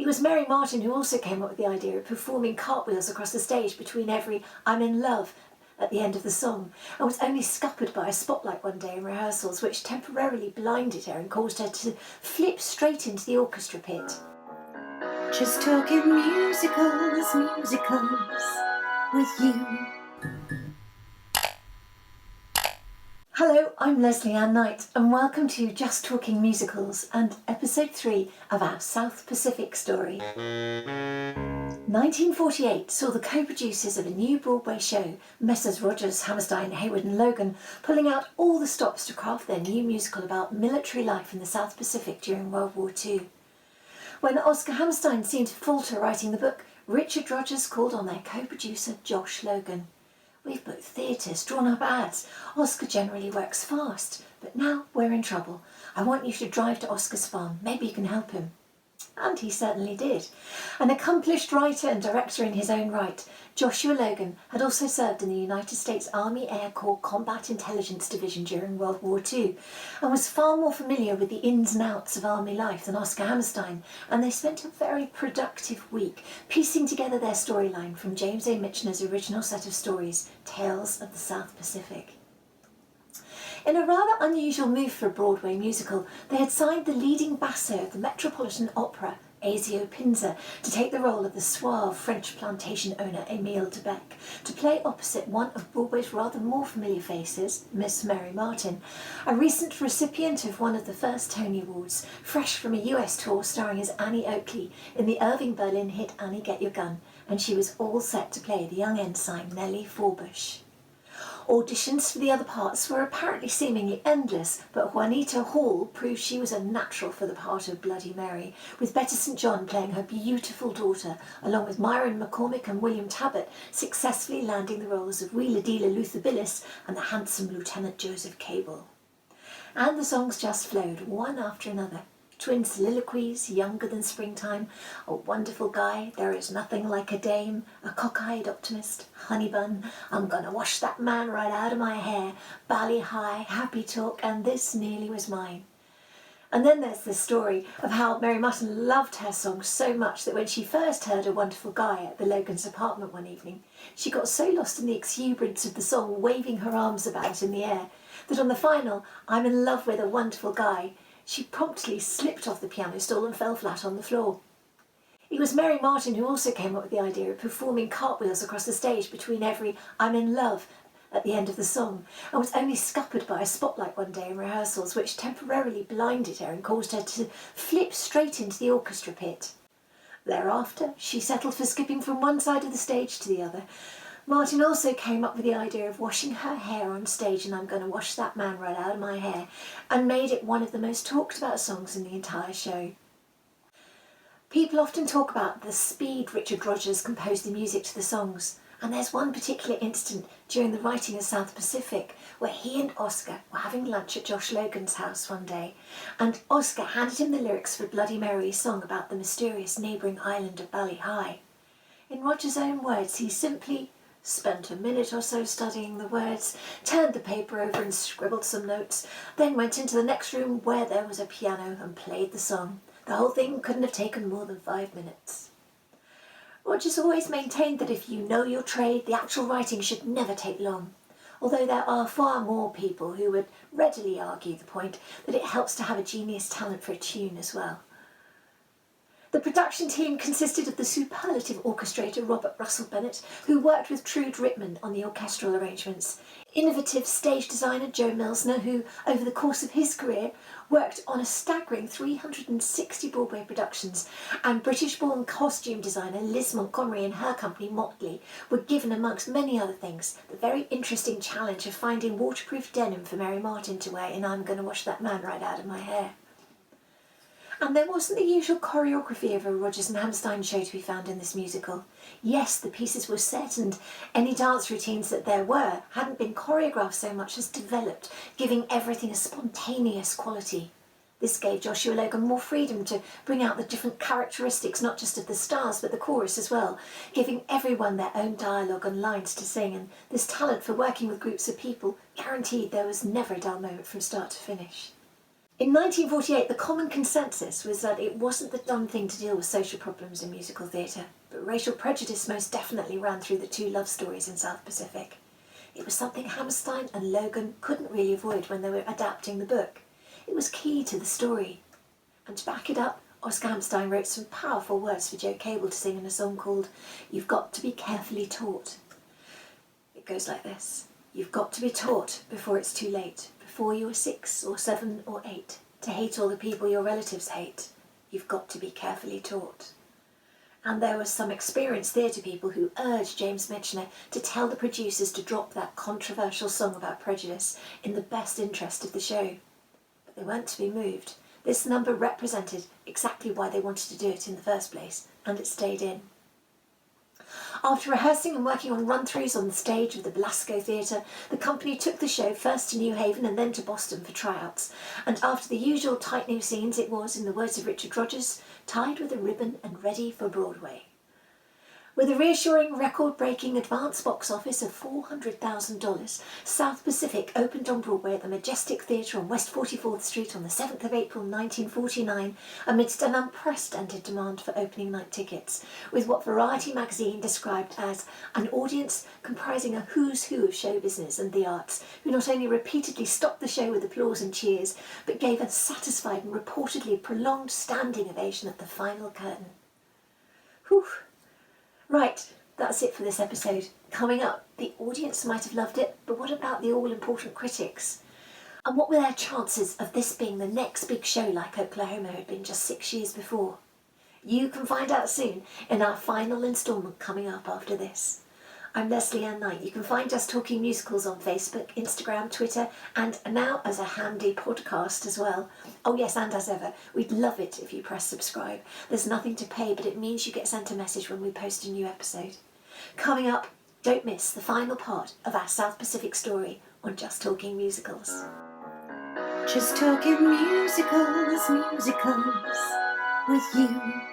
It was Mary Martin who also came up with the idea of performing cartwheels across the stage between every "I'm in love" at the end of the song, and was only scuppered by a spotlight one day in rehearsals, which temporarily blinded her and caused her to flip straight into the orchestra pit. Just talking musicals with you. Hello, I'm Lesley Anne Knight, and welcome to Just Talking Musicals and episode 3 of our South Pacific story. 1948 saw the co-producers of a new Broadway show, Messrs. Rodgers, Hammerstein, Hayward and Logan, pulling out all the stops to craft their new musical about military life in the South Pacific during World War II. When Oscar Hammerstein seemed to falter writing the book, Richard Rodgers called on their co-producer Josh Logan. "We've booked theatres, drawn up ads. Oscar generally works fast, but now we're in trouble. I want you to drive to Oscar's farm. Maybe you can help him." And he certainly did. An accomplished writer and director in his own right, Joshua Logan had also served in the United States Army Air Corps Combat Intelligence Division during World War II, and was far more familiar with the ins and outs of Army life than Oscar Hammerstein, and they spent a very productive week piecing together their storyline from James A. Michener's original set of stories, Tales of the South Pacific. In a rather unusual move for a Broadway musical, they had signed the leading basso of the Metropolitan Opera, Ezio Pinza, to take the role of the suave French plantation owner Émile Debec, to play opposite one of Broadway's rather more familiar faces, Miss Mary Martin, a recent recipient of one of the first Tony Awards, fresh from a US tour starring as Annie Oakley in the Irving Berlin hit Annie Get Your Gun, and she was all set to play the young ensign Nellie Forbush. Auditions for the other parts were apparently seemingly endless, but Juanita Hall proved she was a natural for the part of Bloody Mary, with Betty St. John playing her beautiful daughter, along with Myron McCormick and William Tabbert successfully landing the roles of Wheeler Dealer Luther Billis and the handsome Lieutenant Joseph Cable. And the songs just flowed, one after another. Twin soliloquies, Younger Than Springtime, A Wonderful Guy, There Is Nothing Like a Dame, A Cockeyed Optimist, Honey Bun, I'm Gonna Wash That Man Right Out of My Hair, Bally High, Happy Talk, and This Nearly Was Mine. And then there's the story of how Mary Martin loved her song so much that when she first heard A Wonderful Guy at the Logan's apartment one evening, she got so lost in the exuberance of the song, waving her arms about in the air, that on the final, I'm in love with a wonderful guy, she promptly slipped off the piano stool and fell flat on the floor. It was Mary Martin who also came up with the idea of performing cartwheels across the stage between every "I'm in love" at the end of the song, and was only scuppered by a spotlight one day in rehearsals, which temporarily blinded her and caused her to flip straight into the orchestra pit. Thereafter, she settled for skipping from one side of the stage to the other. Martin also came up with the idea of washing her hair on stage and I'm Gonna Wash That Man Right Out of My Hair, and made it one of the most talked about songs in the entire show. People often talk about the speed Richard Rodgers composed the music to the songs, and there's one particular incident during the writing of South Pacific where he and Oscar were having lunch at Josh Logan's house one day, and Oscar handed him the lyrics for Bloody Mary's song about the mysterious neighbouring island of Bally High. In Rodgers' own words, he simply spent a minute or so studying the words, turned the paper over and scribbled some notes, then went into the next room where there was a piano and played the song. The whole thing couldn't have taken more than 5 minutes. Rodgers always maintained that if you know your trade, the actual writing should never take long, although there are far more people who would readily argue the point that it helps to have a genius talent for a tune as well. The production team consisted of the superlative orchestrator Robert Russell Bennett, who worked with Trude Rittman on the orchestral arrangements, innovative stage designer Joe Milsner, who, over the course of his career, worked on a staggering 360 Broadway productions, and British-born costume designer Liz Montgomery and her company Motley were given, amongst many other things, the very interesting challenge of finding waterproof denim for Mary Martin to wear in I'm Gonna Wash That Man Right Out of My Hair. And there wasn't the usual choreography of a Rodgers and Hammerstein show to be found in this musical. Yes, the pieces were set, and any dance routines that there were hadn't been choreographed so much as developed, giving everything a spontaneous quality. This gave Joshua Logan more freedom to bring out the different characteristics, not just of the stars, but the chorus as well, giving everyone their own dialogue and lines to sing, and this talent for working with groups of people guaranteed there was never a dull moment from start to finish. In 1948, the common consensus was that it wasn't the done thing to deal with social problems in musical theatre, but racial prejudice most definitely ran through the two love stories in South Pacific. It was something Hammerstein and Logan couldn't really avoid when they were adapting the book. It was key to the story. And to back it up, Oscar Hammerstein wrote some powerful words for Joe Cable to sing in a song called You've Got to Be Carefully Taught. It goes like this. You've got to be taught before it's too late, before you are 6 or 7 or 8, to hate all the people your relatives hate. You've got to be carefully taught. And there were some experienced theatre people who urged James Michener to tell the producers to drop that controversial song about prejudice in the best interest of the show. But they weren't to be moved. This number represented exactly why they wanted to do it in the first place, and it stayed in. After rehearsing and working on run-throughs on the stage of the Belasco Theatre, the company took the show first to New Haven and then to Boston for tryouts, and after the usual tight-new scenes it was, in the words of Richard Rodgers, tied with a ribbon and ready for Broadway. With a reassuring record-breaking advance box office of $400,000, South Pacific opened on Broadway at the Majestic Theatre on West 44th Street on the 7th of April 1949 amidst an unprecedented demand for opening night tickets, with what Variety magazine described as an audience comprising a who's who of show business and the arts, who not only repeatedly stopped the show with applause and cheers, but gave a satisfied and reportedly prolonged standing ovation at the final curtain. Whew! Right, that's it for this episode. Coming up, the audience might have loved it, but what about the all-important critics? And what were their chances of this being the next big show like Oklahoma had been just 6 years before? You can find out soon in our final instalment coming up after this. I'm Lesley Anne Knight. You can find us talking musicals on Facebook, Instagram, Twitter, and now as a handy podcast as well. Oh yes, and as ever, we'd love it if you press subscribe. There's nothing to pay, but it means you get sent a message when we post a new episode. Coming up, don't miss the final part of our South Pacific story on Just Talking Musicals. Just talking musicals, musicals with you.